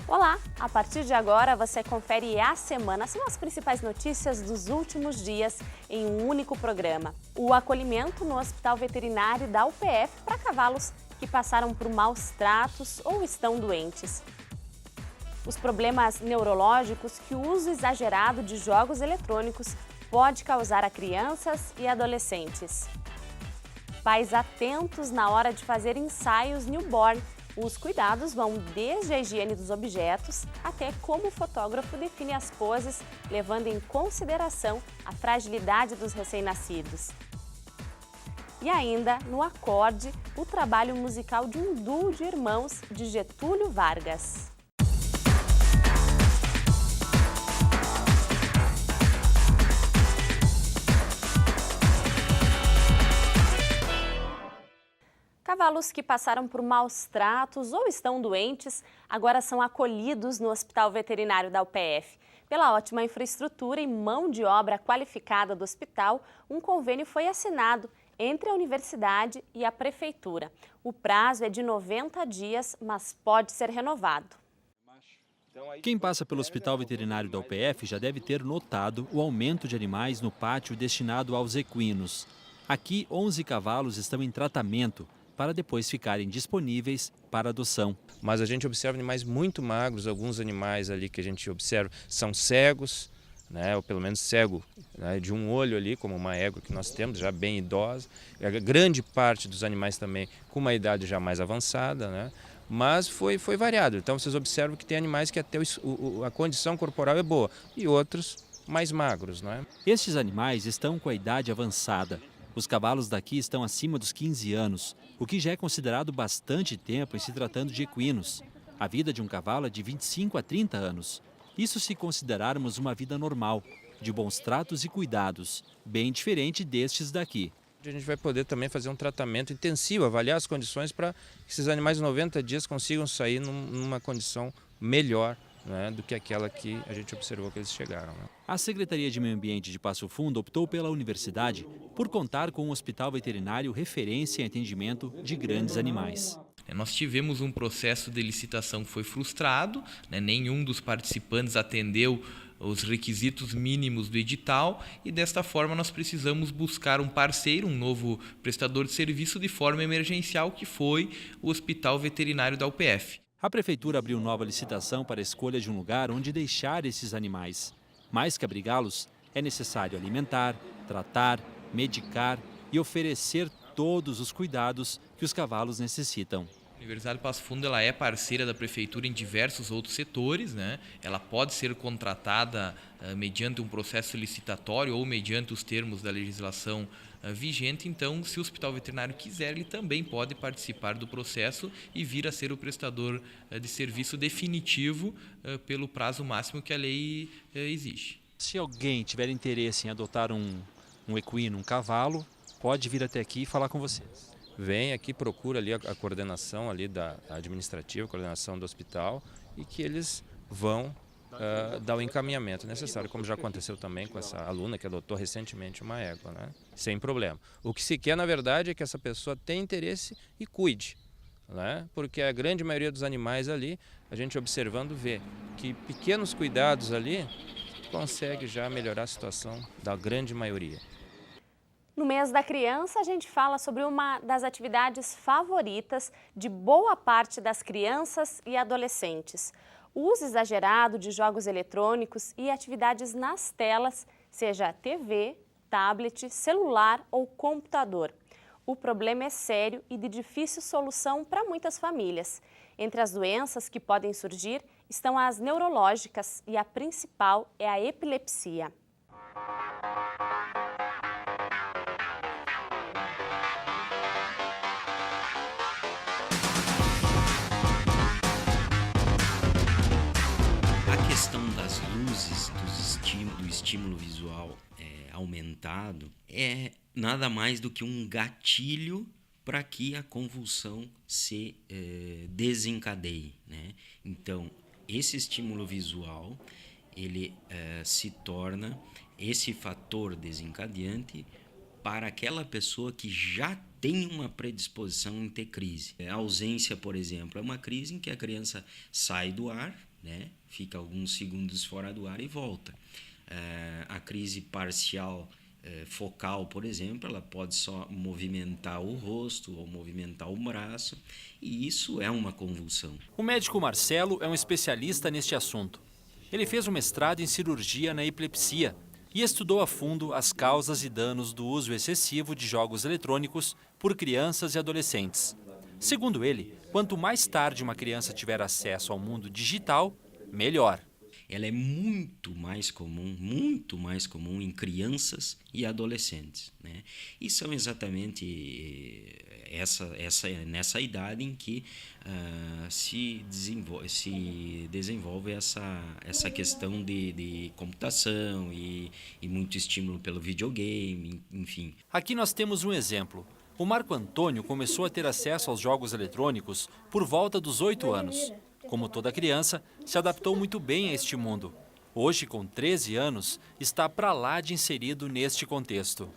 Olá! A partir de agora você confere a semana, são as principais notícias dos últimos dias em um único programa. O acolhimento no Hospital Veterinário da UPF para cavalos que passaram por maus tratos ou estão doentes. Os problemas neurológicos que o uso exagerado de jogos eletrônicos pode causar a crianças e adolescentes. Pais atentos na hora de fazer ensaios newborn. Os cuidados vão desde a higiene dos objetos até como o fotógrafo define as poses, levando em consideração a fragilidade dos recém-nascidos. E ainda, no Acorde, o trabalho musical de um duo de irmãos de Getúlio Vargas. Cavalos que passaram por maus tratos ou estão doentes agora são acolhidos no Hospital Veterinário da UPF. Pela ótima infraestrutura e mão de obra qualificada do hospital, um convênio foi assinado entre a universidade e a prefeitura. O prazo é de 90 dias, mas pode ser renovado. Quem passa pelo Hospital Veterinário da UPF já deve ter notado o aumento de animais no pátio destinado aos equinos. Aqui, 11 cavalos estão em tratamento para depois ficarem disponíveis para adoção. Mas a gente observa animais muito magros, alguns animais ali que a gente observa são cegos, né, ou pelo menos cego, né, de um olho ali, como uma égua que nós temos, já bem idosa. A grande parte dos animais também com uma idade já mais avançada, né, mas foi variado. Então vocês observam que tem animais que até a condição corporal é boa e outros mais magros, né? Estes animais estão com a idade avançada. Os cavalos daqui estão acima dos 15 anos, o que já é considerado bastante tempo em se tratando de equinos. A vida de um cavalo é de 25 a 30 anos. Isso se considerarmos uma vida normal, de bons tratos e cuidados, bem diferente destes daqui. A gente vai poder também fazer um tratamento intensivo, avaliar as condições para que esses animais em 90 dias consigam sair numa condição melhor, né, do que aquela que a gente observou que eles chegaram. Né? A Secretaria de Meio Ambiente de Passo Fundo optou pela universidade por contar com um hospital veterinário referência em atendimento de grandes animais. Nós tivemos um processo de licitação que foi frustrado, né? Nenhum dos participantes atendeu os requisitos mínimos do edital e desta forma nós precisamos buscar um parceiro, um novo prestador de serviço de forma emergencial, que foi o Hospital Veterinário da UPF. A prefeitura abriu nova licitação para a escolha de um lugar onde deixar esses animais. Mais que abrigá-los, é necessário alimentar, tratar, medicar e oferecer todos os cuidados que os cavalos necessitam. A Universidade de Passo Fundo ela é parceira da prefeitura em diversos outros setores, né? Ela pode ser contratada mediante um processo licitatório ou mediante os termos da legislação vigente. Então, se o Hospital Veterinário quiser, ele também pode participar do processo e vir a ser o prestador de serviço definitivo pelo prazo máximo que a lei exige. Se alguém tiver interesse em adotar um equino, um cavalo, pode vir até aqui e falar com vocês. Vem aqui, procura ali a coordenação ali da administrativa, a coordenação do hospital, e que eles vão dar o encaminhamento necessário, como já aconteceu também com essa aluna que adotou recentemente uma égua, né? Sem problema. O que se quer, na verdade, é que essa pessoa tenha interesse e cuide, né? Porque a grande maioria dos animais ali, a gente observando vê que pequenos cuidados ali consegue já melhorar a situação da grande maioria. No mês da criança, a gente fala sobre uma das atividades favoritas de boa parte das crianças e adolescentes. O uso exagerado de jogos eletrônicos e atividades nas telas, seja TV, tablet, celular ou computador. O problema é sério e de difícil solução para muitas famílias. Entre as doenças que podem surgir estão as neurológicas e a principal é a epilepsia. A questão das luzes, do estímulo visual aumentado, é nada mais do que um gatilho para que a convulsão se desencadeie, né? Então, esse estímulo visual, ele se torna esse fator desencadeante para aquela pessoa que já tem uma predisposição em ter crise. A ausência, por exemplo, é uma crise em que a criança sai do ar, né? Fica alguns segundos fora do ar e volta. A crise parcial focal, por exemplo, ela pode só movimentar o rosto ou movimentar o braço, e isso é uma convulsão. O médico Marcelo é um especialista neste assunto. Ele fez um mestrado em cirurgia na epilepsia e estudou a fundo as causas e danos do uso excessivo de jogos eletrônicos por crianças e adolescentes. Segundo ele, quanto mais tarde uma criança tiver acesso ao mundo digital, melhor. Ela é muito mais comum em crianças e adolescentes, né? E são exatamente nessa idade em que se desenvolve essa questão de computação e muito estímulo pelo videogame, enfim. Aqui nós temos um exemplo. O Marco Antônio começou a ter acesso aos jogos eletrônicos por volta dos 8 anos. Como toda criança, se adaptou muito bem a este mundo. Hoje, com 13 anos, está para lá de inserido neste contexto.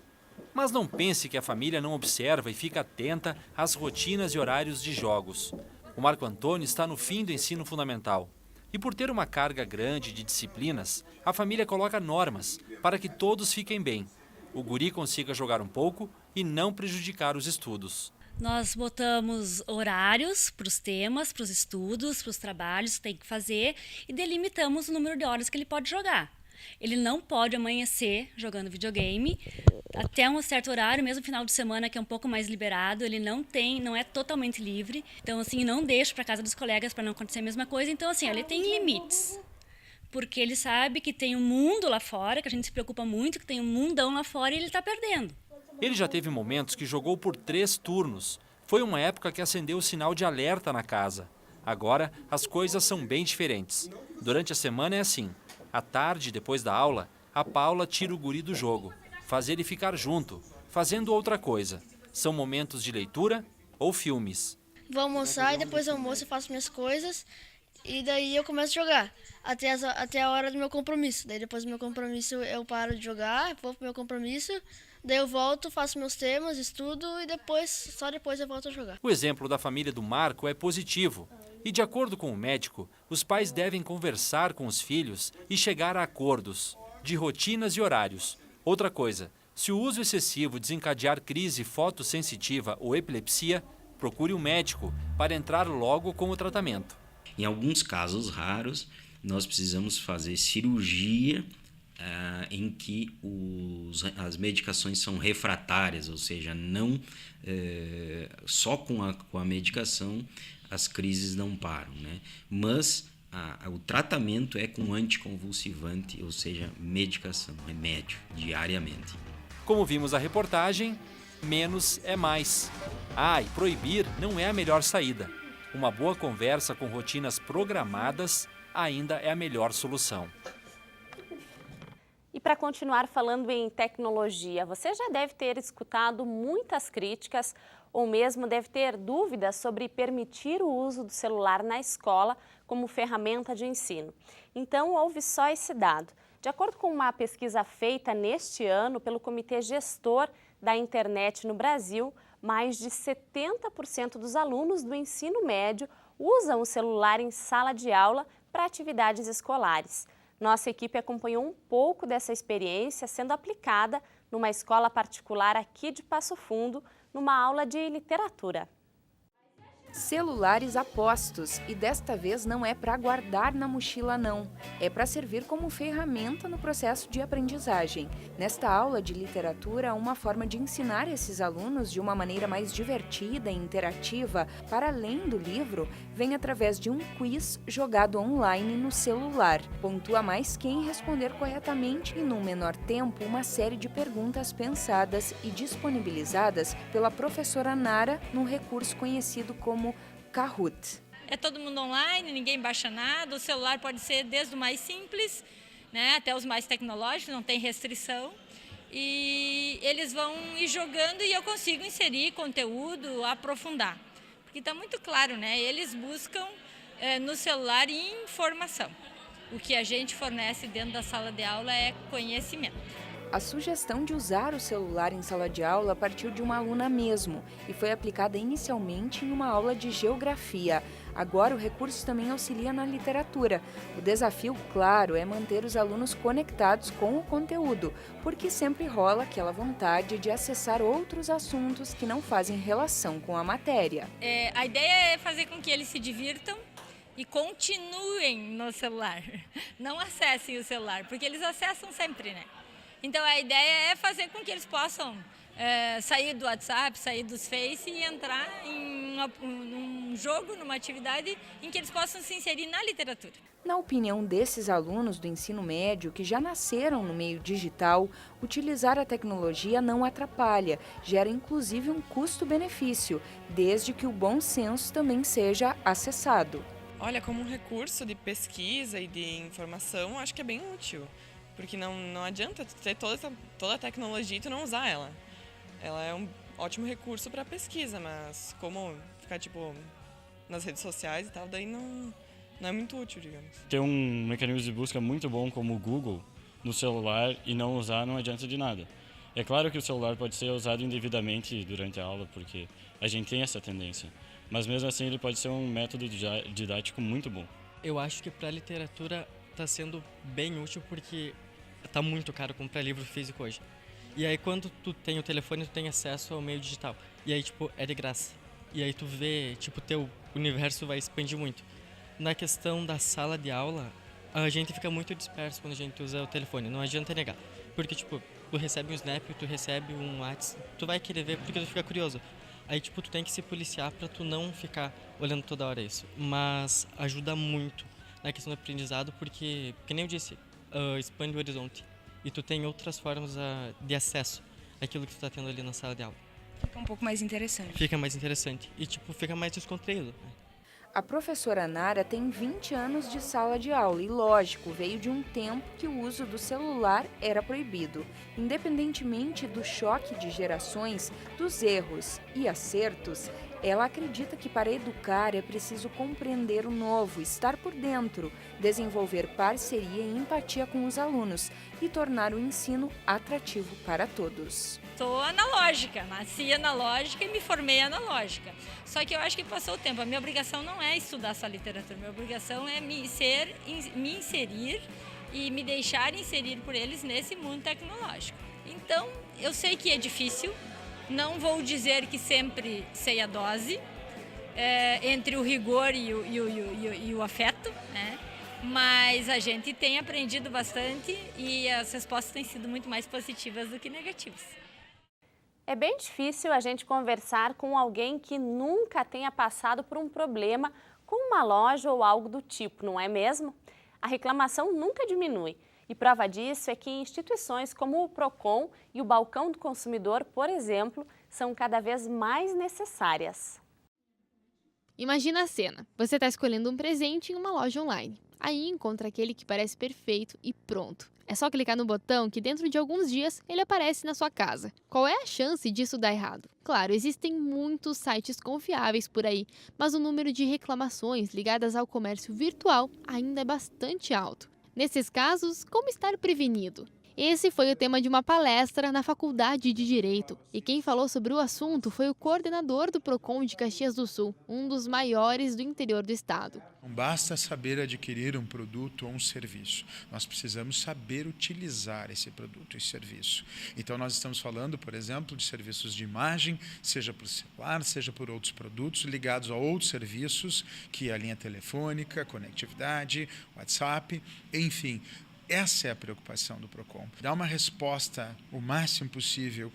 Mas não pense que a família não observa e fica atenta às rotinas e horários de jogos. O Marco Antônio está no fim do ensino fundamental. E por ter uma carga grande de disciplinas, a família coloca normas para que todos fiquem bem. O guri consiga jogar um pouco e não prejudicar os estudos. Nós botamos horários para os temas, para os estudos, para os trabalhos que tem que fazer e delimitamos o número de horas que ele pode jogar. Ele não pode amanhecer jogando videogame até um certo horário, mesmo final de semana que é um pouco mais liberado, ele não é totalmente livre. Então, assim, não deixo para casa dos colegas para não acontecer a mesma coisa. Então, assim, ele tem limites. Porque ele sabe que tem um mundo lá fora, que a gente se preocupa muito, que tem um mundão lá fora e ele está perdendo. Ele já teve momentos que jogou por 3 turnos. Foi uma época que acendeu o sinal de alerta na casa. Agora, as coisas são bem diferentes. Durante a semana é assim. À tarde, depois da aula, a Paula tira o guri do jogo, faz ele ficar junto, fazendo outra coisa. São momentos de leitura ou filmes. Vou almoçar e depois do almoço eu faço minhas coisas e daí eu começo a jogar até a hora do meu compromisso. Daí depois do meu compromisso eu paro de jogar, vou pro meu compromisso. Daí eu volto, faço meus temas, estudo e só depois eu volto a jogar. O exemplo da família do Marco é positivo. E de acordo com o médico, os pais devem conversar com os filhos e chegar a acordos de rotinas e horários. Outra coisa, se o uso excessivo desencadear crise fotossensitiva ou epilepsia, procure um médico para entrar logo com o tratamento. Em alguns casos raros, nós precisamos fazer cirurgia em que as medicações são refratárias, ou seja, não só com a medicação as crises não param, né? Mas o tratamento é com anticonvulsivante, ou seja, medicação, remédio, diariamente. Como vimos na reportagem, menos é mais. E proibir não é a melhor saída. Uma boa conversa com rotinas programadas ainda é a melhor solução. E para continuar falando em tecnologia, você já deve ter escutado muitas críticas ou mesmo deve ter dúvidas sobre permitir o uso do celular na escola como ferramenta de ensino. Então, ouve só esse dado. De acordo com uma pesquisa feita neste ano pelo Comitê Gestor da Internet no Brasil, mais de 70% dos alunos do ensino médio usam o celular em sala de aula para atividades escolares. Nossa equipe acompanhou um pouco dessa experiência sendo aplicada numa escola particular aqui de Passo Fundo, numa aula de literatura. Celulares a postos, e desta vez não é para guardar na mochila não, é para servir como ferramenta no processo de aprendizagem. Nesta aula de literatura, uma forma de ensinar esses alunos de uma maneira mais divertida e interativa, para além do livro, vem através de um quiz jogado online no celular. Pontua mais quem responder corretamente e, num menor tempo, uma série de perguntas pensadas e disponibilizadas pela professora Nara num recurso conhecido como Kahoot. É todo mundo online, ninguém baixa nada, o celular pode ser desde o mais simples, né, até os mais tecnológicos, não tem restrição. E eles vão ir jogando e eu consigo inserir conteúdo, aprofundar. Porque está muito claro, né? Eles buscam no celular informação. O que a gente fornece dentro da sala de aula é conhecimento. A sugestão de usar o celular em sala de aula partiu de uma aluna mesmo e foi aplicada inicialmente em uma aula de geografia. Agora o recurso também auxilia na literatura. O desafio, claro, é manter os alunos conectados com o conteúdo, porque sempre rola aquela vontade de acessar outros assuntos que não fazem relação com a matéria. A ideia é fazer com que eles se divirtam e continuem no celular. Não acessem o celular, porque eles acessam sempre, né? Então a ideia é fazer com que eles possam sair do WhatsApp, sair dos Face e entrar em um jogo, numa atividade em que eles possam se inserir na literatura. Na opinião desses alunos do ensino médio que já nasceram no meio digital, utilizar a tecnologia não atrapalha, gera inclusive um custo-benefício, desde que o bom senso também seja acessado. Olha, como um recurso de pesquisa e de informação, acho que é bem útil. Porque não adianta ter toda a tecnologia e tu não usar ela. Ela é um ótimo recurso para pesquisa, mas como ficar nas redes sociais e tal, daí não é muito útil, digamos. Ter um mecanismo de busca muito bom como o Google no celular e não usar não adianta de nada. É claro que o celular pode ser usado indevidamente durante a aula, porque a gente tem essa tendência. Mas mesmo assim ele pode ser um método didático muito bom. Eu acho que para a literatura está sendo bem útil porque tá muito caro comprar livro físico hoje. E aí quando tu tem o telefone, tu tem acesso ao meio digital. E aí, é de graça. E aí tu vê, teu universo vai expandir muito. Na questão da sala de aula, a gente fica muito disperso quando a gente usa o telefone. Não adianta negar. Porque, tu recebe um Snap, tu recebe um WhatsApp, tu vai querer ver porque tu fica curioso. Aí, tu tem que se policiar pra tu não ficar olhando toda hora isso. Mas ajuda muito na questão do aprendizado porque, que nem eu disse, expande o horizonte e tu tem outras formas de acesso àquilo que tu está tendo ali na sala de aula. Fica um pouco mais interessante. Fica mais interessante e fica mais descontraído. A professora Nara tem 20 anos de sala de aula e, lógico, veio de um tempo que o uso do celular era proibido. Independentemente do choque de gerações, dos erros e acertos, ela acredita que para educar é preciso compreender o novo, estar por dentro, desenvolver parceria e empatia com os alunos e tornar o ensino atrativo para todos. Sou analógica, nasci analógica e me formei analógica. Só que eu acho que passou o tempo. A minha obrigação não é estudar só literatura, a minha obrigação é me inserir e me deixar inserir por eles nesse mundo tecnológico. Então, eu sei que é difícil. Não vou dizer que sempre sei a dose entre o rigor e o afeto, né? Mas a gente tem aprendido bastante e as respostas têm sido muito mais positivas do que negativas. É bem difícil a gente conversar com alguém que nunca tenha passado por um problema com uma loja ou algo do tipo, não é mesmo? A reclamação nunca diminui. E prova disso é que instituições como o Procon e o Balcão do Consumidor, por exemplo, são cada vez mais necessárias. Imagina a cena. Você está escolhendo um presente em uma loja online. Aí encontra aquele que parece perfeito e pronto. É só clicar no botão que dentro de alguns dias ele aparece na sua casa. Qual é a chance disso dar errado? Claro, existem muitos sites confiáveis por aí, mas o número de reclamações ligadas ao comércio virtual ainda é bastante alto. Nesses casos, como estar prevenido? Esse foi o tema de uma palestra na Faculdade de Direito. E quem falou sobre o assunto foi o coordenador do Procon de Caxias do Sul, um dos maiores do interior do estado. Não basta saber adquirir um produto ou um serviço. Nós precisamos saber utilizar esse produto e serviço. Então, nós estamos falando, por exemplo, de serviços de imagem, seja por celular, seja por outros produtos ligados a outros serviços, que é a linha telefônica, conectividade, WhatsApp, enfim. Essa é a preocupação do Procon. Dar uma resposta o máximo possível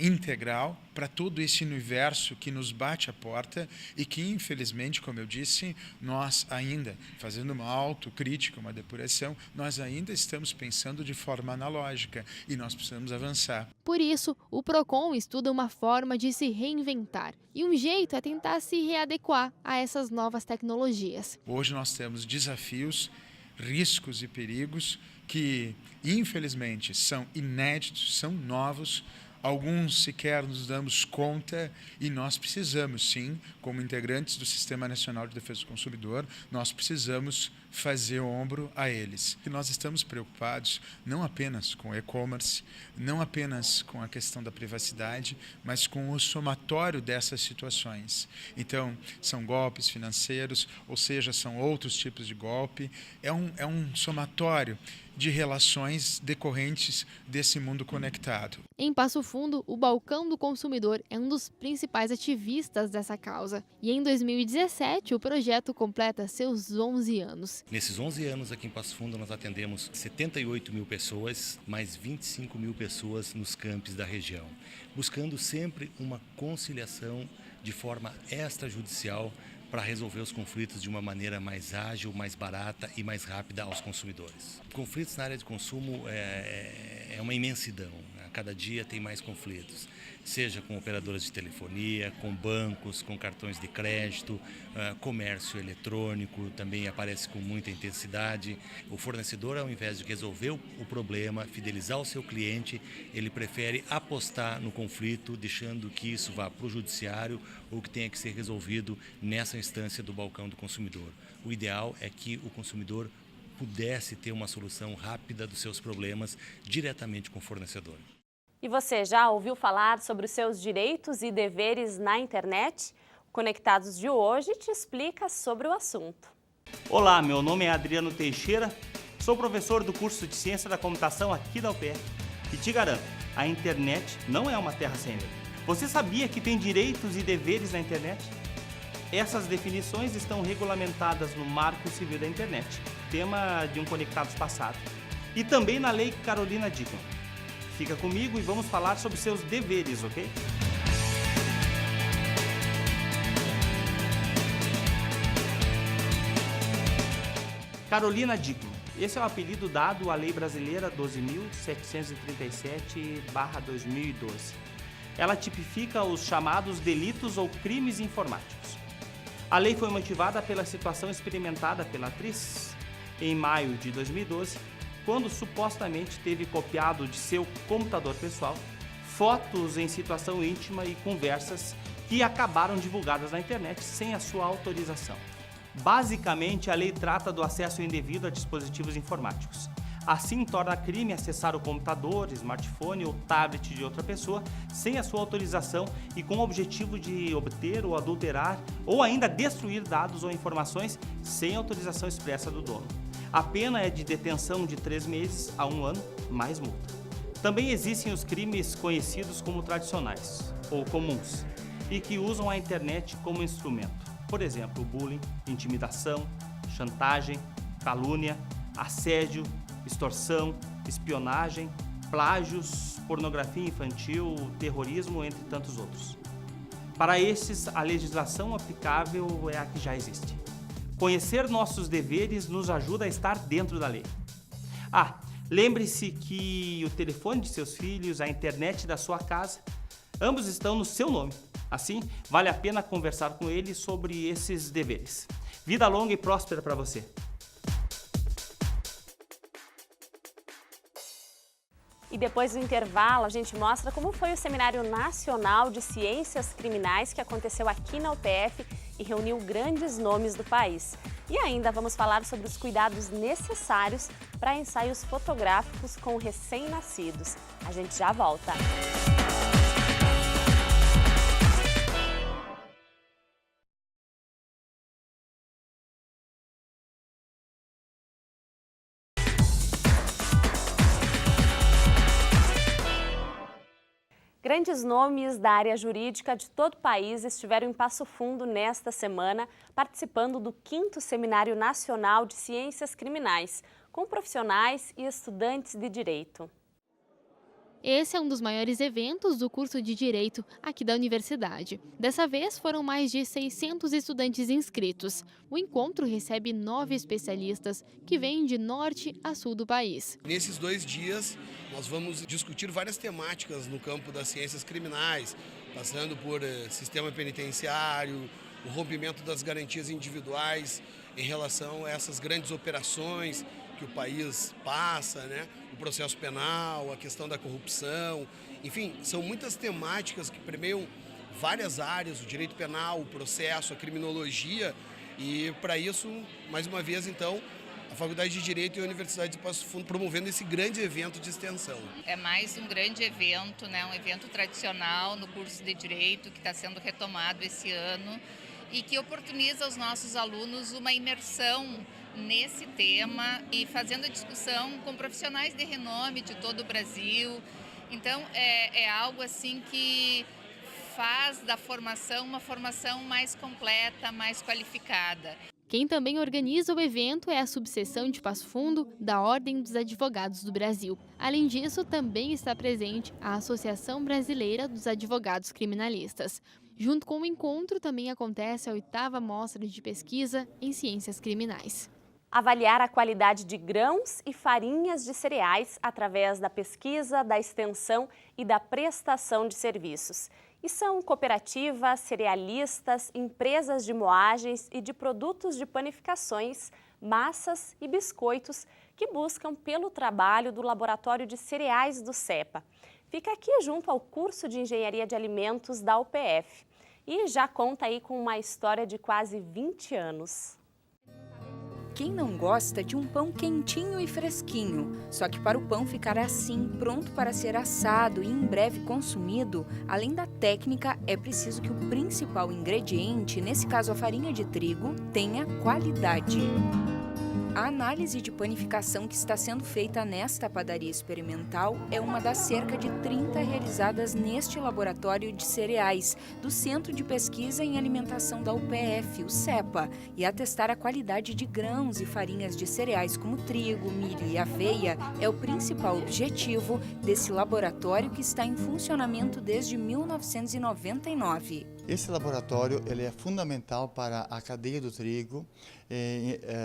integral para todo esse universo que nos bate a porta e que, infelizmente, como eu disse, nós ainda, fazendo uma autocrítica, uma depuração, nós ainda estamos pensando de forma analógica e nós precisamos avançar. Por isso, o Procon estuda uma forma de se reinventar e um jeito é tentar se readequar a essas novas tecnologias. Hoje nós temos desafios, riscos e perigos que, infelizmente, são inéditos, são novos, alguns sequer nos damos conta e nós precisamos, sim, como integrantes do Sistema Nacional de Defesa do Consumidor, nós precisamos fazer ombro a eles. E nós estamos preocupados não apenas com o e-commerce, não apenas com a questão da privacidade, mas com o somatório dessas situações. Então, são golpes financeiros, ou seja, são outros tipos de golpe. É um somatório de relações decorrentes desse mundo conectado. Em Passo Fundo, o Balcão do Consumidor é um dos principais ativistas dessa causa. E em 2017, o projeto completa seus 11 anos. Nesses 11 anos aqui em Passo Fundo, nós atendemos 78 mil pessoas, mais 25 mil pessoas nos campos da região, buscando sempre uma conciliação de forma extrajudicial para resolver os conflitos de uma maneira mais ágil, mais barata e mais rápida aos consumidores. Conflitos na área de consumo é uma imensidão, né? Cada dia tem mais conflitos, seja com operadoras de telefonia, com bancos, com cartões de crédito, comércio eletrônico também aparece com muita intensidade. O fornecedor, ao invés de resolver o problema, fidelizar o seu cliente, ele prefere apostar no conflito, deixando que isso vá para o judiciário ou que tenha que ser resolvido nessa instância do balcão do consumidor. O ideal é que o consumidor pudesse ter uma solução rápida dos seus problemas diretamente com o fornecedor. E você já ouviu falar sobre os seus direitos e deveres na internet? O Conectados de hoje te explica sobre o assunto. Olá, meu nome é Adriano Teixeira, sou professor do curso de Ciência da Computação aqui da UPF. E te garanto, a internet não é uma terra sem lei. Você sabia que tem direitos e deveres na internet? Essas definições estão regulamentadas no Marco Civil da Internet, tema de um Conectados passado, e também na Lei Carolina Dickmann. Fica comigo e vamos falar sobre seus deveres, ok? Carolina Dickmann. Esse é o apelido dado à Lei Brasileira 12.737/2012. Ela tipifica os chamados delitos ou crimes informáticos. A lei foi motivada pela situação experimentada pela atriz em maio de 2012, quando supostamente teve copiado de seu computador pessoal fotos em situação íntima e conversas que acabaram divulgadas na internet sem a sua autorização. Basicamente, a lei trata do acesso indevido a dispositivos informáticos. Assim, torna crime acessar o computador, smartphone ou tablet de outra pessoa sem a sua autorização e com o objetivo de obter ou adulterar ou ainda destruir dados ou informações sem autorização expressa do dono. A pena é de detenção de 3 meses a 1 ano, mais multa. Também existem os crimes conhecidos como tradicionais ou comuns e que usam a internet como instrumento. Por exemplo, bullying, intimidação, chantagem, calúnia, assédio, extorsão, espionagem, plágios, pornografia infantil, terrorismo, entre tantos outros. Para esses, a legislação aplicável é a que já existe. Conhecer nossos deveres nos ajuda a estar dentro da lei. Lembre-se que o telefone de seus filhos, a internet da sua casa, ambos estão no seu nome. Assim, vale a pena conversar com eles sobre esses deveres. Vida longa e próspera para você. E depois do intervalo, a gente mostra como foi o Seminário Nacional de Ciências Criminais que aconteceu aqui na UPF e reuniu grandes nomes do país. E ainda vamos falar sobre os cuidados necessários para ensaios fotográficos com recém-nascidos. A gente já volta. Grandes nomes da área jurídica de todo o país estiveram em Passo Fundo nesta semana, participando do 5º Seminário Nacional de Ciências Criminais, com profissionais e estudantes de direito. Esse é um dos maiores eventos do curso de Direito aqui da universidade. Dessa vez, foram mais de 600 estudantes inscritos. O encontro recebe 9 especialistas que vêm de norte a sul do país. Nesses 2 dias, nós vamos discutir várias temáticas no campo das ciências criminais, passando por sistema penitenciário, o rompimento das garantias individuais em relação a essas grandes operações que o país passa, né? O processo penal, a questão da corrupção, enfim, são muitas temáticas que permeiam várias áreas, o direito penal, o processo, a criminologia, e para isso, mais uma vez, então, a Faculdade de Direito e a Universidade de Passo Fundo promovendo esse grande evento de extensão. É mais um grande evento, né? Um evento tradicional no curso de Direito que está sendo retomado esse ano e que oportuniza aos nossos alunos uma imersão nesse tema e fazendo a discussão com profissionais de renome de todo o Brasil. Então, é algo assim que faz da formação uma formação mais completa, mais qualificada. Quem também organiza o evento é a subseção de Passo Fundo da Ordem dos Advogados do Brasil. Além disso, também está presente a Associação Brasileira dos Advogados Criminalistas. Junto com o encontro, também acontece a 8ª Mostra de Pesquisa em Ciências Criminais. Avaliar a qualidade de grãos e farinhas de cereais através da pesquisa, da extensão e da prestação de serviços. E são cooperativas, cerealistas, empresas de moagens e de produtos de panificações, massas e biscoitos que buscam pelo trabalho do Laboratório de Cereais do CEPA. Fica aqui junto ao curso de Engenharia de Alimentos da UPF e já conta aí com uma história de quase 20 anos. Quem não gosta de um pão quentinho e fresquinho? Só que para o pão ficar assim, pronto para ser assado e em breve consumido, além da técnica, é preciso que o principal ingrediente, nesse caso a farinha de trigo, tenha qualidade. A análise de panificação que está sendo feita nesta padaria experimental é uma das cerca de 30 realizadas neste laboratório de cereais do Centro de Pesquisa em Alimentação da UPF, o CEPA, e atestar a qualidade de grãos e farinhas de cereais como trigo, milho e aveia é o principal objetivo desse laboratório que está em funcionamento desde 1999. Esse laboratório ele é fundamental para a cadeia do trigo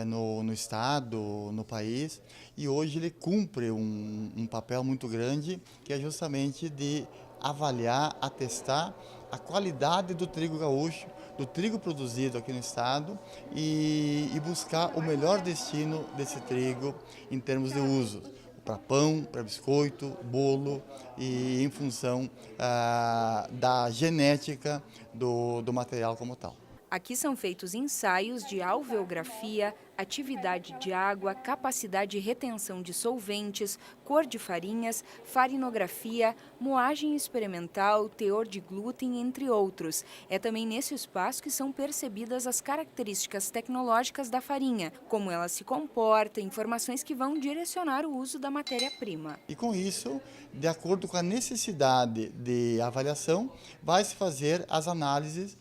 no estado, no país, e hoje ele cumpre um papel muito grande, que é justamente de avaliar, atestar a qualidade do trigo gaúcho, do trigo produzido aqui no estado e buscar o melhor destino desse trigo em termos de uso. Para pão, para biscoito, bolo e em função da genética do material como tal. Aqui são feitos ensaios de alveografia, atividade de água, capacidade de retenção de solventes, cor de farinhas, farinografia, moagem experimental, teor de glúten, entre outros. É também nesse espaço que são percebidas as características tecnológicas da farinha, como ela se comporta, informações que vão direcionar o uso da matéria-prima. E com isso, de acordo com a necessidade de avaliação, vai se fazer as análises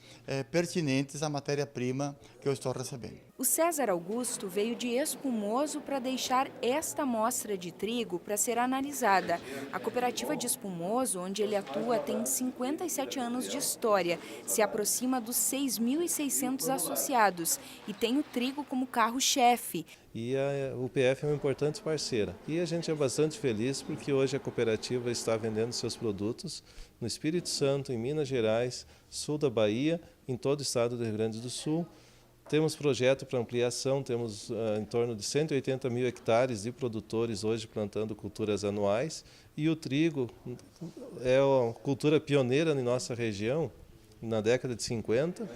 pertinentes à matéria-prima que eu estou recebendo. O César Augusto veio de Espumoso para deixar esta amostra de trigo para ser analisada. A cooperativa de Espumoso, onde ele atua, tem 57 anos de história, se aproxima dos 6.600 associados e tem o trigo como carro-chefe. E a UPF é uma importante parceira. E a gente é bastante feliz porque hoje a cooperativa está vendendo seus produtos no Espírito Santo, em Minas Gerais, sul da Bahia, em todo o estado do Rio Grande do Sul. Temos projeto para ampliação, temos em torno de 180 mil hectares de produtores hoje plantando culturas anuais. E o trigo é uma cultura pioneira em nossa região, na década de 50,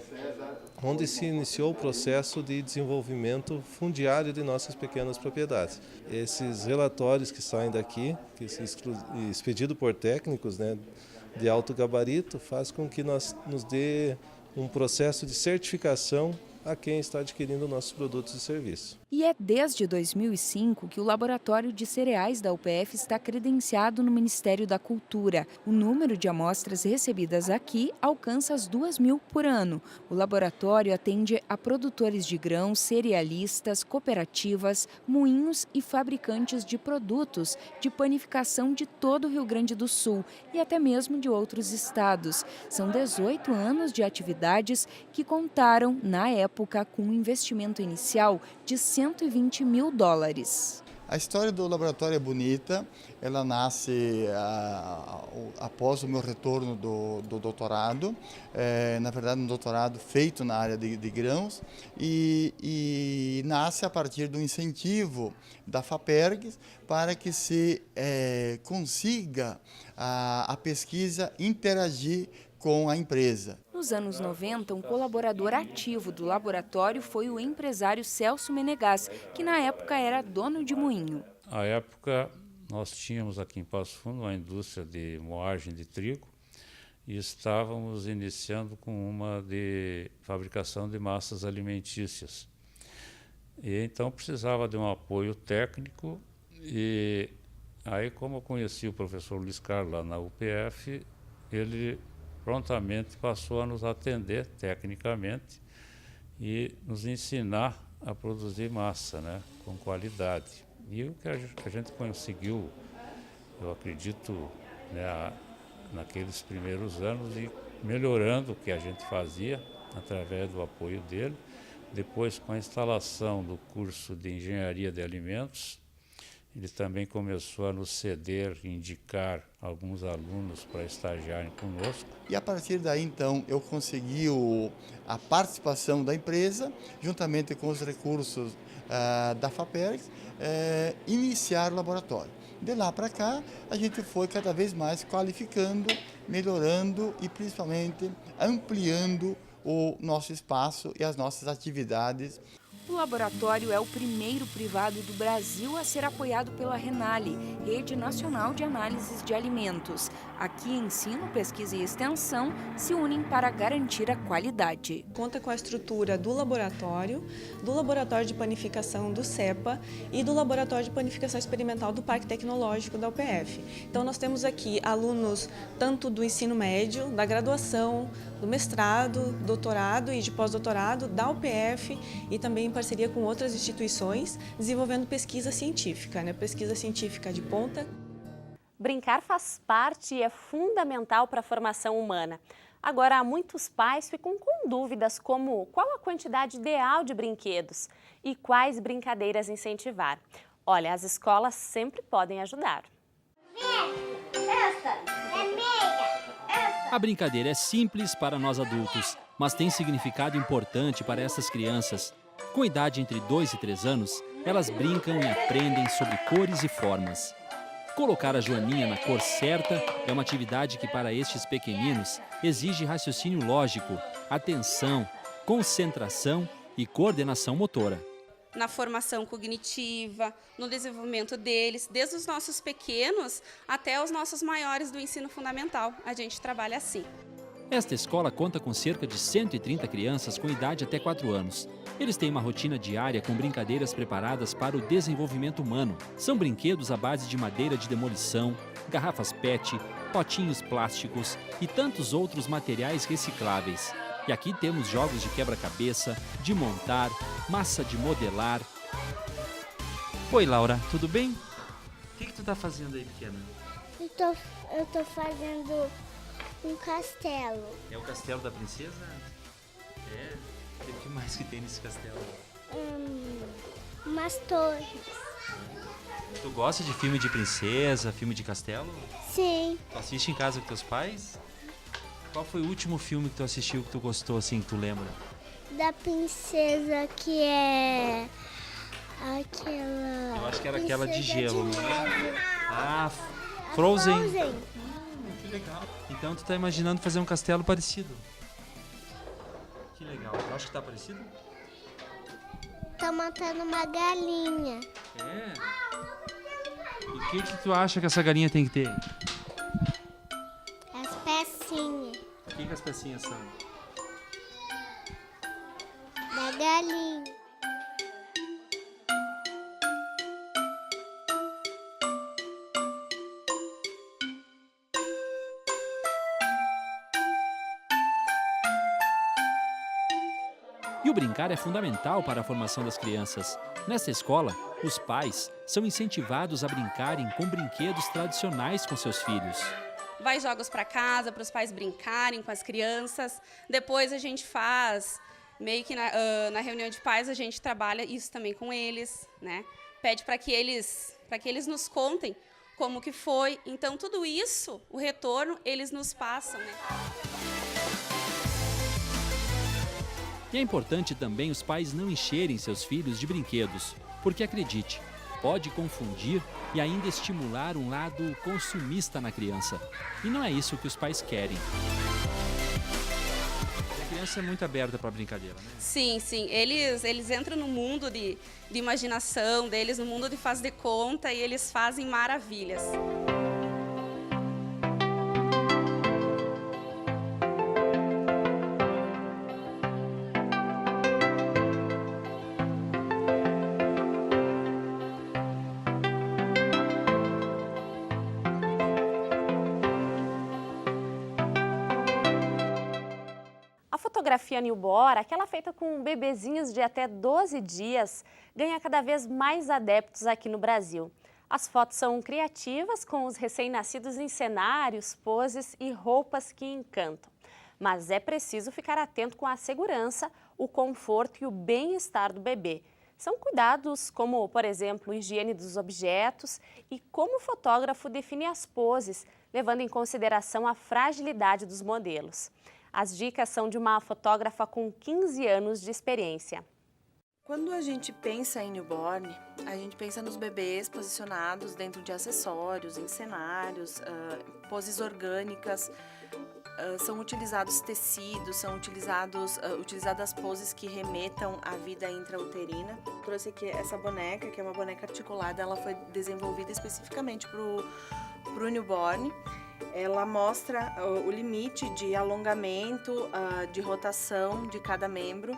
onde se iniciou o processo de desenvolvimento fundiário de nossas pequenas propriedades. Esses relatórios que saem daqui, que são expedidos por técnicos, né, de alto gabarito, faz com que nos dê um processo de certificação a quem está adquirindo nossos produtos e serviços. E é desde 2005 que o Laboratório de Cereais da UPF está credenciado no Ministério da Cultura. O número de amostras recebidas aqui alcança as 2.000 por ano. O laboratório atende a produtores de grãos, cerealistas, cooperativas, moinhos e fabricantes de produtos de panificação de todo o Rio Grande do Sul e até mesmo de outros estados. São 18 anos de atividades que contaram, na época, com um investimento inicial de $120 mil. A história do laboratório é bonita, ela nasce após o meu retorno do doutorado, na verdade um doutorado feito na área de grãos e nasce a partir do incentivo da FAPERGS para que se consiga a pesquisa interagir com a empresa. nos anos 90, um colaborador ativo do laboratório foi o empresário Celso Menegas, que na época era dono de moinho. À época, nós tínhamos aqui em Passo Fundo uma indústria de moagem de trigo e estávamos iniciando com uma de fabricação de massas alimentícias. E então precisava de um apoio técnico e aí, como eu conheci o professor Luiz Carlos lá na UPF, ele prontamente passou a nos atender tecnicamente e nos ensinar a produzir massa, né, com qualidade. E o que a gente conseguiu, eu acredito, né, naqueles primeiros anos, e melhorando o que a gente fazia através do apoio dele. Depois, com a instalação do curso de Engenharia de Alimentos, ele também começou a nos ceder e indicar alguns alunos para estagiarem conosco. E a partir daí, então, eu consegui a participação da empresa, juntamente com os recursos da FAPERGS, iniciar o laboratório. De lá para cá, a gente foi cada vez mais qualificando, melhorando e principalmente ampliando o nosso espaço e as nossas atividades. O laboratório é o primeiro privado do Brasil a ser apoiado pela Renali, Rede Nacional de Análises de Alimentos. Aqui, ensino, pesquisa e extensão se unem para garantir a qualidade. Conta com a estrutura do laboratório de panificação do CEPA e do laboratório de panificação experimental do Parque Tecnológico da UPF. Então, nós temos aqui alunos tanto do ensino médio, da graduação, do mestrado, doutorado e de pós-doutorado da UPF e também em parceria com outras instituições, desenvolvendo pesquisa científica, pesquisa científica de ponta. Brincar faz parte e é fundamental para a formação humana. Agora, muitos pais ficam com dúvidas como qual a quantidade ideal de brinquedos e quais brincadeiras incentivar. Olha, as escolas sempre podem ajudar. A brincadeira é simples para nós adultos, mas tem significado importante para essas crianças. Com idade entre 2 e 3 anos, elas brincam e aprendem sobre cores e formas. Colocar a joaninha na cor certa é uma atividade que para estes pequeninos exige raciocínio lógico, atenção, concentração e coordenação motora. Na formação cognitiva, no desenvolvimento deles, desde os nossos pequenos até os nossos maiores do ensino fundamental. A gente trabalha assim. Esta escola conta com cerca de 130 crianças com idade até 4 anos. Eles têm uma rotina diária com brincadeiras preparadas para o desenvolvimento humano. São brinquedos à base de madeira de demolição, garrafas PET, potinhos plásticos e tantos outros materiais recicláveis. E aqui temos jogos de quebra-cabeça, de montar, massa de modelar. Oi, Laura, tudo bem? O que tu tá fazendo aí, pequena? Eu tô fazendo um castelo. É o castelo da princesa? É. E o que mais que tem nesse castelo? Umas torres. Tu gosta de filme de princesa, filme de castelo? Sim. Tu assiste em casa com teus pais? Qual foi o último filme que tu assistiu que tu gostou, assim, que tu lembra? Da princesa que é aquela... Eu acho que era aquela de gelo, não é? Ah, Frozen. Que legal. Então tu tá imaginando fazer um castelo parecido? Que legal. Eu acho que tá parecido? Tá matando uma galinha. É? E o que tu acha que essa galinha tem que ter? As pecinhas. O que as pecinhas são? Da galinha. E o brincar é fundamental para a formação das crianças. Nesta escola, os pais são incentivados a brincarem com brinquedos tradicionais com seus filhos. Vai jogos para casa, para os pais brincarem com as crianças. Depois a gente faz, meio que na reunião de pais, a gente trabalha isso também com eles, né? Pede para que eles nos contem como que foi. Então, tudo isso, o retorno, eles nos passam, né? E é importante também os pais não encherem seus filhos de brinquedos, porque acredite, pode confundir e ainda estimular um lado consumista na criança. E não é isso que os pais querem. criança é muito aberta para brincadeira, né? Sim, sim. Eles entram no mundo de imaginação deles, no mundo de faz de conta, e eles fazem maravilhas. A fotografia newborn, aquela feita com bebezinhos de até 12 dias, ganha cada vez mais adeptos aqui no Brasil. As fotos são criativas, com os recém-nascidos em cenários, poses e roupas que encantam. Mas é preciso ficar atento com a segurança, o conforto e o bem-estar do bebê. São cuidados como, por exemplo, higiene dos objetos e como o fotógrafo define as poses, levando em consideração a fragilidade dos modelos. As dicas são de uma fotógrafa com 15 anos de experiência. Quando a gente pensa em newborn, a gente pensa nos bebês posicionados dentro de acessórios, em cenários, poses orgânicas. São utilizados tecidos, são utilizadas poses que remetam à vida intrauterina. Trouxe aqui essa boneca, que é uma boneca articulada, ela foi desenvolvida especificamente para o newborn. Ela mostra o limite de alongamento, de rotação de cada membro.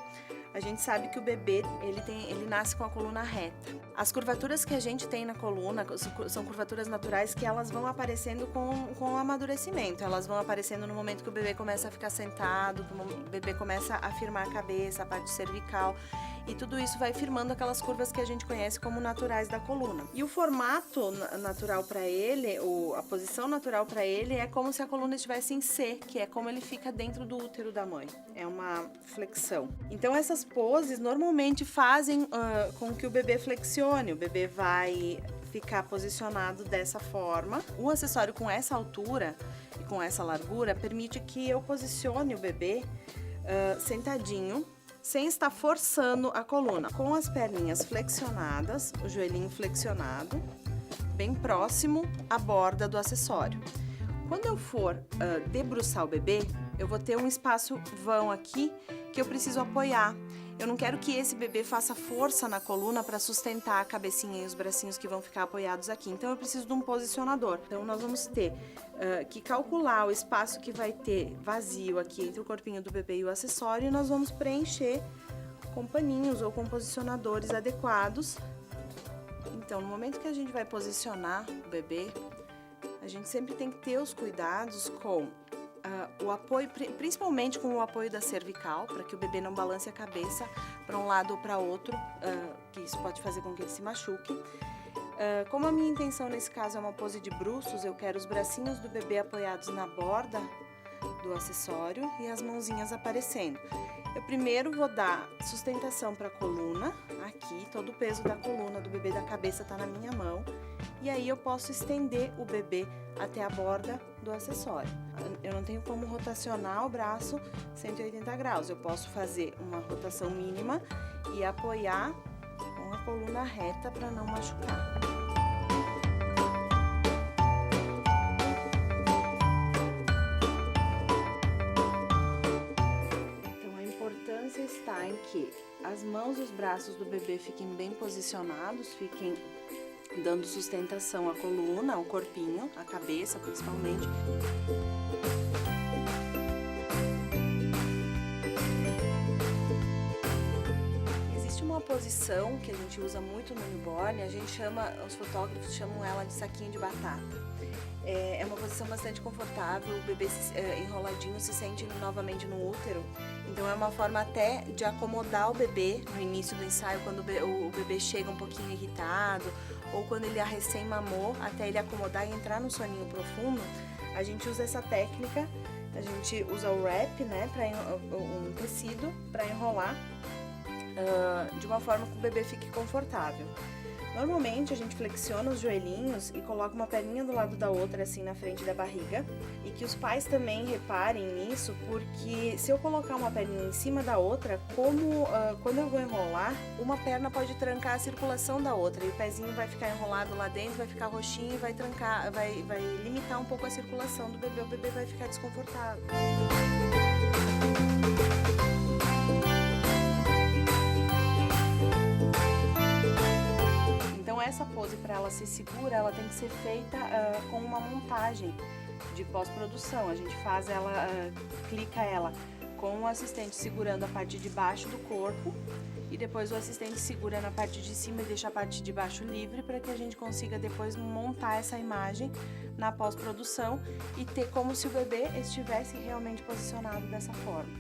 A gente sabe que o bebê ele nasce com a coluna reta. As curvaturas que a gente tem na coluna são curvaturas naturais que elas vão aparecendo com o amadurecimento. Elas vão aparecendo no momento que o bebê começa a ficar sentado, que o bebê começa a firmar a cabeça, a parte cervical. E tudo isso vai firmando aquelas curvas que a gente conhece como naturais da coluna. E o formato natural para ele, a posição natural para ele é como se a coluna estivesse em C, que é como ele fica dentro do útero da mãe. É uma flexão. Então essas poses normalmente fazem com que o bebê flexione, o bebê vai ficar posicionado dessa forma. O acessório com essa altura e com essa largura permite que eu posicione o bebê sentadinho, sem estar forçando a coluna, com as perninhas flexionadas, o joelhinho flexionado, bem próximo à borda do acessório. Quando eu for debruçar o bebê, eu vou ter um espaço vão aqui que eu preciso apoiar. Eu não quero que esse bebê faça força na coluna para sustentar a cabecinha e os bracinhos que vão ficar apoiados aqui. Então eu preciso de um posicionador. Então nós vamos ter que calcular o espaço que vai ter vazio aqui entre o corpinho do bebê e o acessório, e nós vamos preencher com paninhos ou com posicionadores adequados. Então no momento que a gente vai posicionar o bebê, a gente sempre tem que ter os cuidados com o apoio, principalmente com o apoio da cervical, para que o bebê não balance a cabeça para um lado ou para outro, que isso pode fazer com que ele se machuque. Como a minha intenção nesse caso é uma pose de bruços, eu quero os bracinhos do bebê apoiados na borda do acessório e as mãozinhas aparecendo. Eu primeiro vou dar sustentação para a coluna, aqui, todo o peso da coluna do bebê, da cabeça está na minha mão, e aí eu posso estender o bebê até a borda do acessório. Eu não tenho como rotacionar o braço 180 graus, eu posso fazer uma rotação mínima e apoiar com a coluna reta para não machucar. Está em que as mãos e os braços do bebê fiquem bem posicionados, fiquem dando sustentação à coluna, ao corpinho, à cabeça principalmente. Existe uma posição que a gente usa muito no newborn, os fotógrafos chamam ela de saquinho de batata. É uma posição bastante confortável, o bebê enroladinho se sente novamente no útero. Então é uma forma até de acomodar o bebê no início do ensaio, quando o bebê chega um pouquinho irritado, ou quando ele recém-mamou, até ele acomodar e entrar no soninho profundo. A gente usa essa técnica, a gente usa o wrap, né, um tecido para enrolar de uma forma que o bebê fique confortável. Normalmente a gente flexiona os joelhinhos e coloca uma perninha do lado da outra, assim, na frente da barriga. E que os pais também reparem nisso, porque se eu colocar uma perninha em cima da outra, quando eu vou enrolar, uma perna pode trancar a circulação da outra. E o pezinho vai ficar enrolado lá dentro, vai ficar roxinho e vai trancar, vai limitar um pouco a circulação do bebê. O bebê vai ficar desconfortável. essa pose, para ela ser segura, ela tem que ser feita com uma montagem de pós-produção. A gente faz ela, clica ela com o assistente segurando a parte de baixo do corpo e depois o assistente segura na parte de cima e deixa a parte de baixo livre para que a gente consiga depois montar essa imagem na pós-produção e ter como se o bebê estivesse realmente posicionado dessa forma.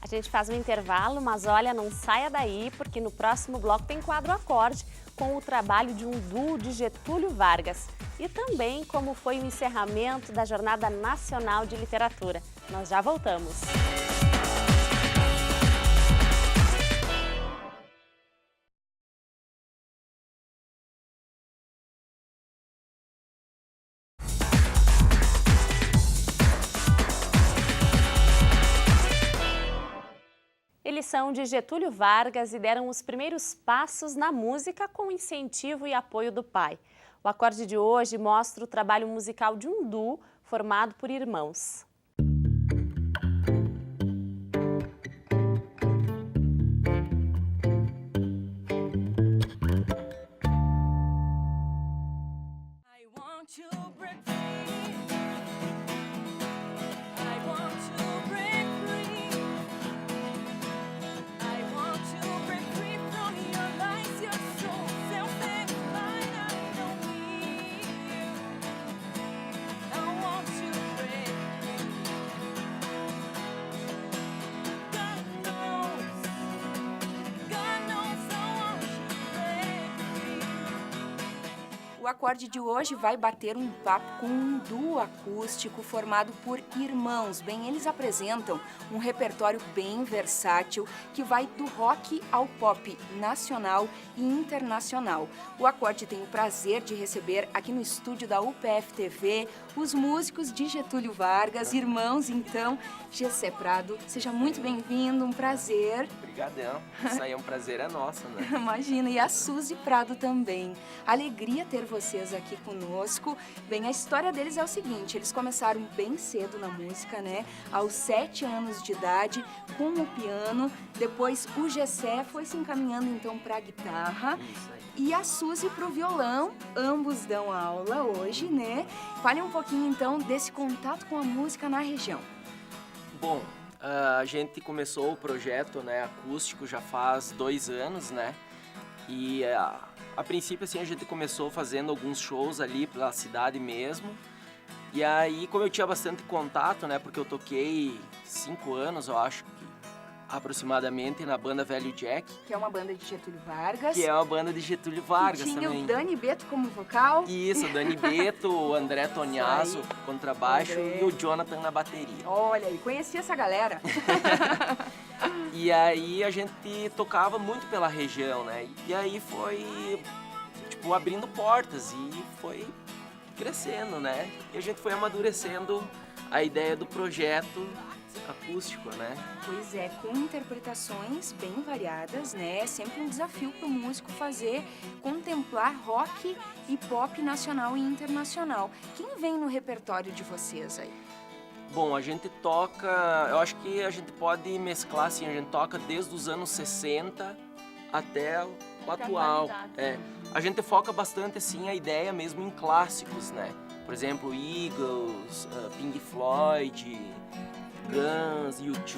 A gente faz um intervalo, mas olha, não saia daí, porque no próximo bloco tem quadro Acorde, com o trabalho de um duo de Getúlio Vargas. E também como foi o encerramento da Jornada Nacional de Literatura. Nós já voltamos. Eles são de Getúlio Vargas e deram os primeiros passos na música com incentivo e apoio do pai. O Acorde de hoje mostra o trabalho musical de um duo formado por irmãos. O Acorde de hoje vai bater um papo com um duo acústico formado por irmãos. Bem, eles apresentam um repertório bem versátil que vai do rock ao pop nacional e internacional. O Acorde tem o prazer de receber aqui no estúdio da UPF TV os músicos de Getúlio Vargas, irmãos então. Gessé Prado, seja muito bem-vindo, um prazer. Obrigadão, isso aí é um prazer, é nosso, né? Imagina, e a Suzy Prado também. Alegria ter vocês aqui conosco. Bem, a história deles é o seguinte, eles começaram bem cedo na música, né? Aos 7 anos de idade, com o piano. Depois o Gessé foi se encaminhando então para a guitarra. Isso aí. E a Suzy para o violão. Ambos dão aula hoje, né? Fale um pouquinho então desse contato com a música na região. Bom, a gente começou o projeto, né, acústico já faz 2 anos, né? E a princípio, assim, a gente começou fazendo alguns shows ali pela cidade mesmo. E aí, como eu tinha bastante contato, né, porque eu toquei 5 anos, eu acho que aproximadamente, na banda Velho Jack. Que é uma banda de Getúlio Vargas. Que é uma banda de Getúlio Vargas que tinha também. O Dani Beto como vocal. Isso, o Dani Beto, o André Tonhaso, contrabaixo, André. e o Jonathan na bateria. Olha, e conheci essa galera. E aí a gente tocava muito pela região, né? E aí foi, tipo, abrindo portas e foi crescendo, né? E a gente foi amadurecendo a ideia do projeto acústico, né? Pois é, com interpretações bem variadas, né? É sempre um desafio para o músico fazer, contemplar rock e pop nacional e internacional. Quem vem no repertório de vocês aí? Bom, a gente toca, eu acho que a gente pode mesclar assim, a gente toca desde os anos 60 até o atual. É, a gente foca bastante assim a ideia mesmo em clássicos, né? Por exemplo, Eagles, Pink Floyd, Guns, U2.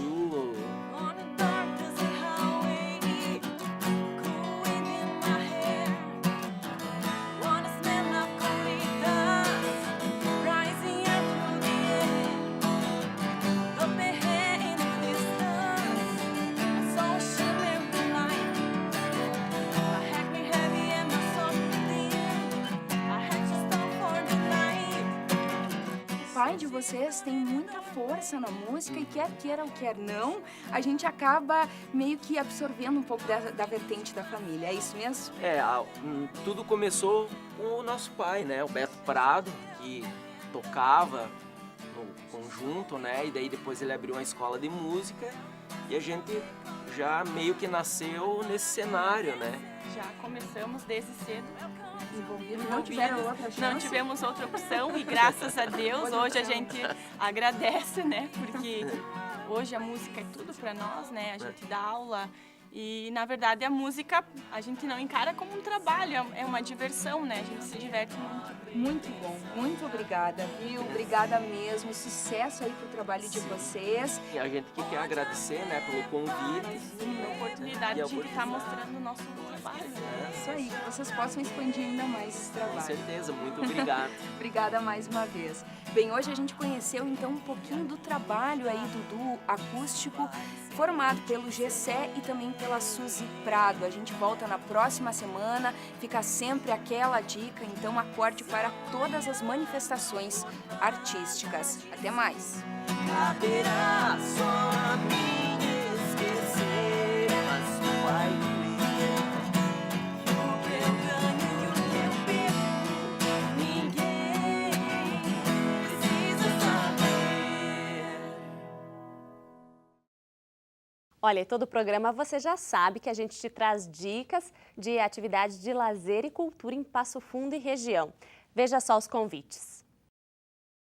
O pai de vocês tem muita força na música e quer queira ou quer não, a gente acaba meio que absorvendo um pouco da vertente da família. É isso mesmo? Tudo começou com o nosso pai, né? O Beto Prado, que tocava no conjunto, né? E daí depois ele abriu uma escola de música e a gente já meio que nasceu nesse cenário, né? Já começamos desde cedo. Não tivemos outra opção e graças a Deus hoje a gente agradece, né? Porque hoje a música é tudo para nós, né? A gente dá aula e na verdade a música a gente não encara como um trabalho, é uma diversão, né? A gente se diverte muito. Muito bom, muito obrigada, viu? Obrigada mesmo, sucesso aí pro trabalho de vocês. E a gente que quer agradecer, né, pelo convite. A oportunidade de estar mostrando o nosso trabalho. Isso aí, que vocês possam expandir ainda mais esse trabalho. Com certeza, muito obrigado. Obrigada mais uma vez. Bem, hoje a gente conheceu então um pouquinho do trabalho aí do duo acústico, formado pelo Gessé e também pela Suzy Prado. A gente volta na próxima semana, fica sempre aquela dica, então acorde para todas as manifestações artísticas. Até mais! Caberá só a mim esquecer, mas vai doer. O que eu ganho e o que eu perco, ninguém precisa saber. Olha, em todo o programa você já sabe que a gente te traz dicas de atividades de lazer e cultura em Passo Fundo e região. Veja só os convites.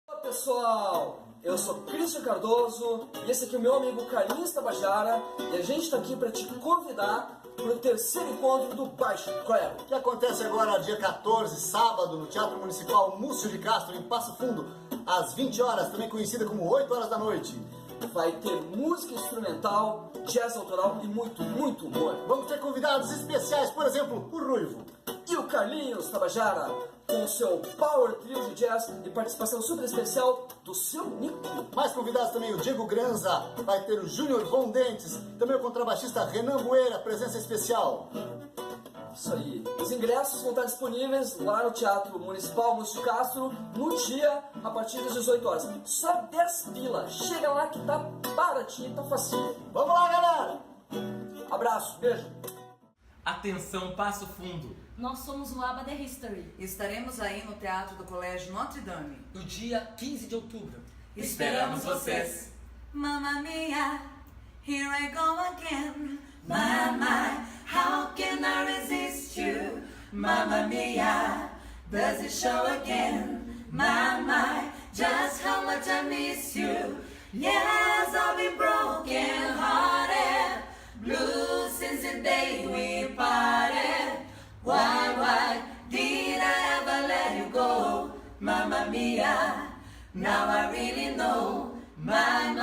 Olá pessoal, eu sou Cristian Cardoso e esse aqui é o meu amigo Carlinhos Tabajara e a gente está aqui para te convidar para o terceiro encontro do Baixo Clero. Que acontece agora dia 14, sábado, no Teatro Municipal Múcio de Castro, em Passo Fundo, às 20 horas, também conhecida como 8 horas da noite. Vai ter música instrumental, jazz autoral e muito, muito humor. Vamos ter convidados especiais, por exemplo, o Ruivo. E o Carlinhos Tabajara, com seu Power Trio de Jazz e participação super especial do seu Nico. Mais convidados também o Diego Granza, vai ter o Júnior Von Dentes, também o contrabaixista Renan Bueira, presença especial. Isso aí. Os ingressos vão estar disponíveis lá no Teatro Municipal Múcio de Castro, no dia, a partir das 18 horas. Só 10 pila. Chega lá que tá baratinho, tá facinho. Vamos lá, galera! Abraço, beijo. Atenção, Passo Fundo. Nós somos o ABBA The History. Estaremos aí no Teatro do Colégio Notre Dame. No dia 15 de outubro. Esperamos vocês. Mamma mia, here I go again. My, my, how can I resist you? Mamma mia, does it show again? My, my, just how much I miss you. Yes, I'll be broken hearted, blue since the day we parted. Why did I ever let you go? Mamma mia, now I really know. My,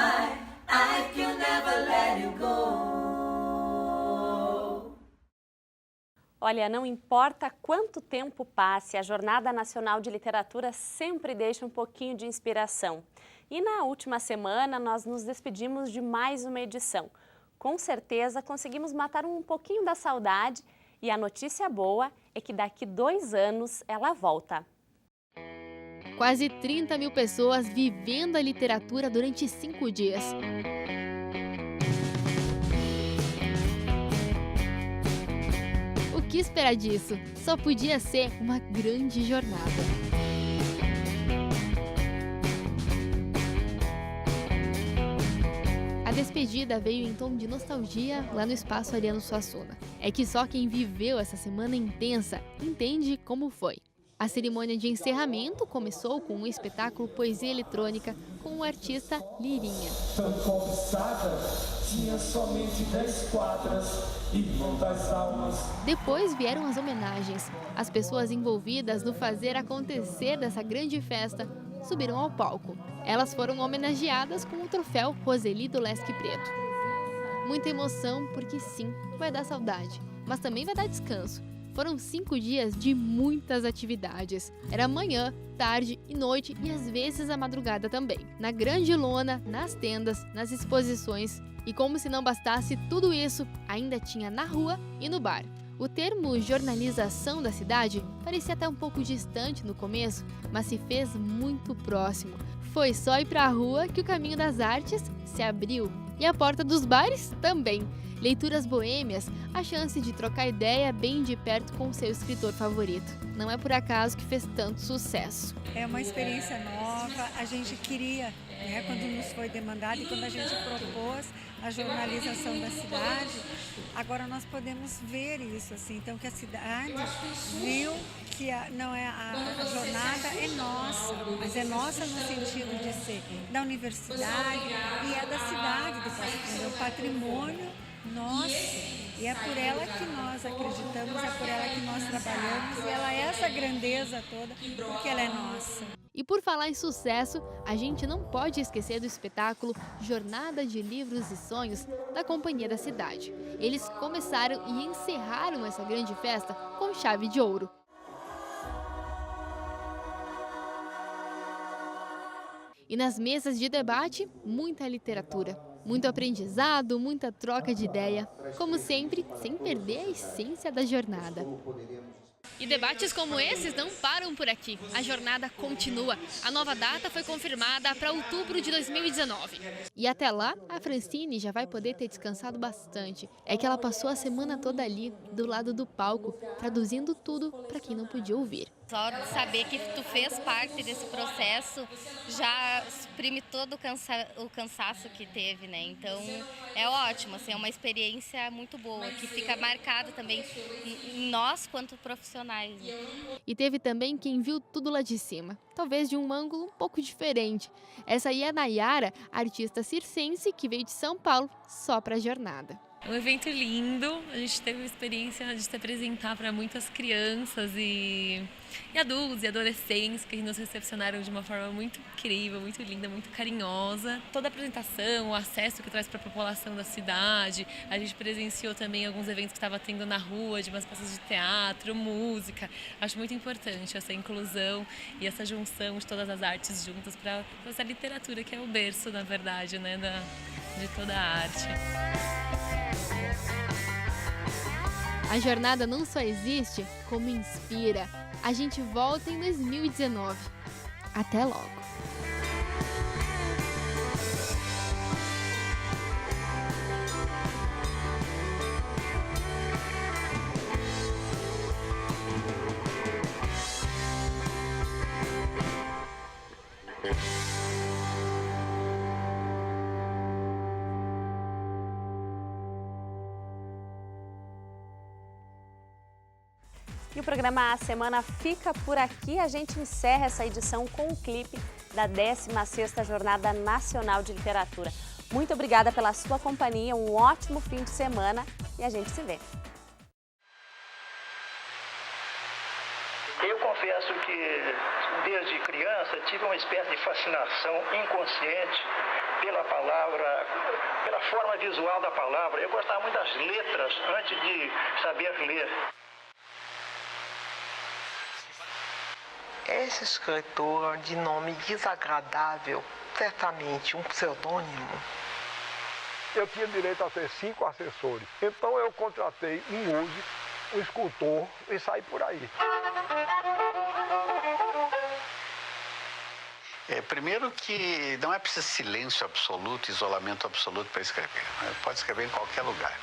I can never let you go. Olha, não importa quanto tempo passe, a Jornada Nacional de Literatura sempre deixa um pouquinho de inspiração. E na última semana nós nos despedimos de mais uma edição. Com certeza conseguimos matar um pouquinho da saudade e a notícia boa é que daqui 2 anos ela volta. Quase 30 mil pessoas vivendo a literatura durante 5 dias. O que esperar disso? Só podia ser uma grande jornada. A despedida veio em tom de nostalgia lá no Espaço Ariano Suassuna. É que só quem viveu essa semana intensa entende como foi. A cerimônia de encerramento começou com um espetáculo Poesia Eletrônica com o artista Lirinha. Tão conquistada, tinha somente 10 quadras, irmão das almas. Depois vieram as homenagens. As pessoas envolvidas no fazer acontecer dessa grande festa subiram ao palco. Elas foram homenageadas com o troféu Roseli do Lesque Preto. Muita emoção, porque sim, vai dar saudade, mas também vai dar descanso. Foram 5 dias de muitas atividades. Era manhã, tarde e noite e às vezes a madrugada também. Na grande lona, nas tendas, nas exposições. E como se não bastasse tudo isso, ainda tinha na rua e no bar. O termo jornalização da cidade parecia até um pouco distante no começo, mas se fez muito próximo. Foi só ir pra rua que o caminho das artes se abriu. E a porta dos bares também. Leituras boêmias, a chance de trocar ideia bem de perto com o seu escritor favorito. Não é por acaso que fez tanto sucesso. É uma experiência nova, a gente queria, quando nos foi demandado e quando a gente propôs a jornalização da cidade, agora nós podemos ver isso, assim, então que a cidade viu que a jornada é nossa, mas é nossa no sentido de ser da universidade e é da cidade do Passo Fundo, é um patrimônio nosso. E é por ela que nós acreditamos, é por ela que nós trabalhamos e ela é essa grandeza toda porque ela é nossa. E por falar em sucesso, a gente não pode esquecer do espetáculo Jornada de Livros e Sonhos da Companhia da Cidade. Eles começaram e encerraram essa grande festa com chave de ouro. E nas mesas de debate, muita literatura. Muito aprendizado, muita troca de ideia. Como sempre, sem perder a essência da jornada. E debates como esses não param por aqui. A jornada continua. A nova data foi confirmada para outubro de 2019. E até lá, a Francine já vai poder ter descansado bastante. É que ela passou a semana toda ali, do lado do palco, traduzindo tudo para quem não podia ouvir. Só de saber que tu fez parte desse processo já suprime todo o cansaço que teve, né? Então é ótimo, assim, é uma experiência muito boa, que fica marcada também em nós quanto profissionais. Né? E teve também quem viu tudo lá de cima, talvez de um ângulo um pouco diferente. Essa aí é a Nayara, artista circense que veio de São Paulo só para a jornada. É um evento lindo, a gente teve a experiência de se apresentar para muitas crianças e adultos e adolescentes que nos recepcionaram de uma forma muito incrível, muito linda, muito carinhosa. Toda a apresentação, o acesso que traz para a população da cidade, a gente presenciou também alguns eventos que estava tendo na rua, de umas peças de teatro, música. Acho muito importante essa inclusão e essa junção de todas as artes juntas para essa literatura que é o berço, na verdade, né, de toda a arte. A jornada não só existe, como inspira. A gente volta em 2019. Até logo! E o programa A Semana fica por aqui. A gente encerra essa edição com o clipe da 16ª Jornada Nacional de Literatura. Muito obrigada pela sua companhia, um ótimo fim de semana e a gente se vê. Eu confesso que desde criança tive uma espécie de fascinação inconsciente pela palavra, pela forma visual da palavra. Eu gostava muito das letras antes de saber ler. Esse escritor de nome desagradável, certamente um pseudônimo. Eu tinha direito a ter 5 assessores, então eu contratei um músico, um escultor e saí por aí. Primeiro que não é preciso silêncio absoluto, isolamento absoluto para escrever. Pode escrever em qualquer lugar.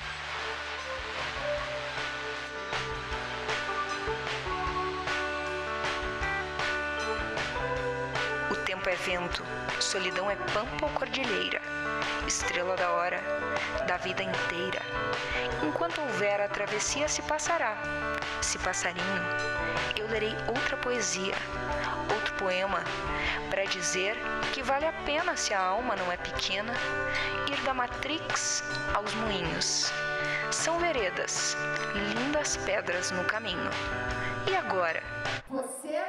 É vento, solidão é pampa ou cordilheira, estrela da hora, da vida inteira. Enquanto houver a travessia se passará. Se passarinho, eu lerei outra poesia, outro poema, para dizer que vale a pena, se a alma não é pequena, ir da Matrix aos moinhos. São veredas, lindas pedras no caminho. E agora? Você...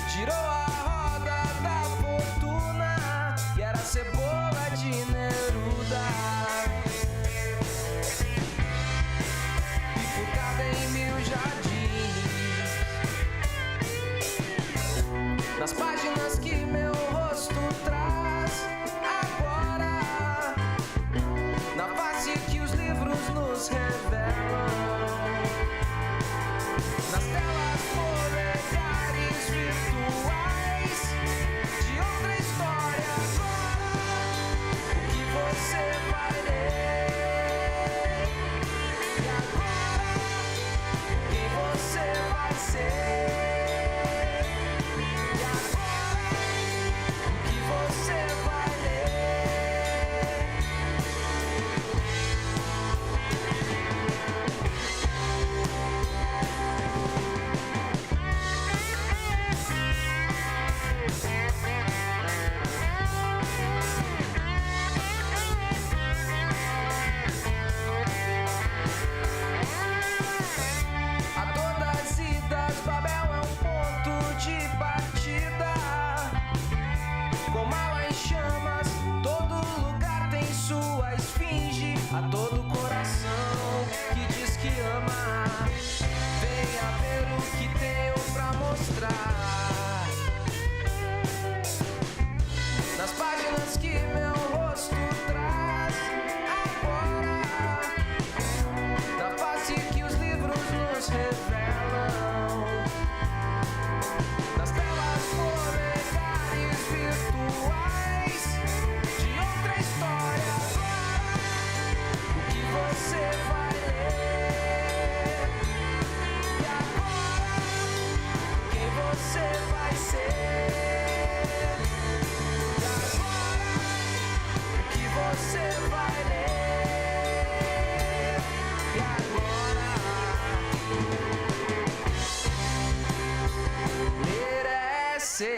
Girou a roda da fortuna e era cebola. páginas que meu rosto traz agora, na face que os livros nos revelam, nas telas polegares virtuais de outra história agora, o que você vai ler e agora quem você vai ser. A todas idas, Babel é um ponto de partida. Como ala em chamas, todo lugar tem sua esfinge. A todo coração que diz que ama, venha ver o que tenho pra mostrar. Nas páginas que meu rosto traz agora, na face que os livros nos revelam, nas telas polegares virtuais de outra história agora, o que você vai ler e agora quem você vai ser. E agora o que você vai ler e agora merece.